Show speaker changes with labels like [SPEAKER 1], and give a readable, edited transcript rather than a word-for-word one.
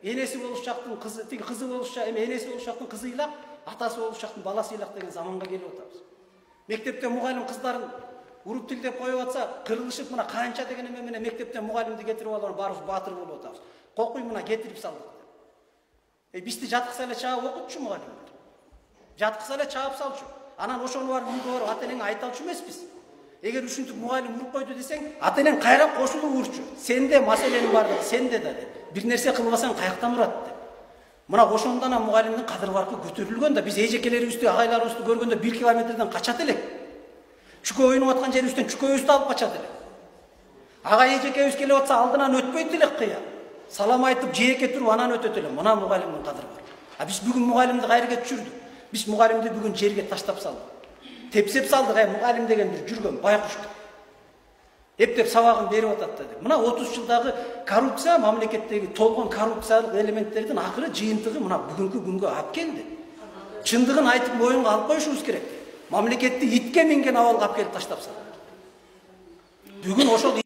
[SPEAKER 1] энеси болушактын кызы, тиги кызы болушча, эми энеси болушактын кызы ыйлак, атасы болушактын баласы ыйлак деген заманга келип атабыз. Мектепте мугалим кыздарын уруп тилдеп коюп атса, кырылышып мына канча деген эме менен мектептен мугалимди кетирип алып барыбыз баатыр болуп атабыз. Кокуй мына кетирип салдык деп. Бизди жаткыса эле чаап окутчу мугалимдер. Жаткыса эле чаап салчу. Анан ошону барып үйгө барып ата энеңе айта алчу эмеспиз. Эгер ушинтип мугалим уруп койду десең, ата энең кайра кошулуп урчу. Сенде маселенин бардыгы сенде да деп. Бир нерсе кылбасаң каяктан урат деп. Мына ошондон мугалимдин кадыр баркы көтөрүлгөн да, биз эжекелерибизди, агайларыбызды көргөндө 1 километрден качат элек. Чүкө ойнуп аткан жерибизден чүкөбүздү алып качат элек. Агай эжекебиз келип атса алдынан өтпөйт элек кыя. Салам айтып, жээке туруп анан өтөт эле. Мына мугалимдин кадыры бар. Биз бүгүн мугалимди кайерге түшүрдүк? Биз мугалимди бүгүн жерге таштап салдык. Тепсеп салдык, мугалим деген бир жүргөн байкуш. Эптеп сабагын берип атат да деп. Мына 30 жылдагы коррупция, мамлекеттеги толгон коррупциялык элементтердин акыры жыйынтыгы мына бүгүнкү күнгө алып келди. Чындыгын айтып моюнга алып коюшубуз керек. Мамлекетти итке минген абалга алып келип таштап салды. Бүгүн ошол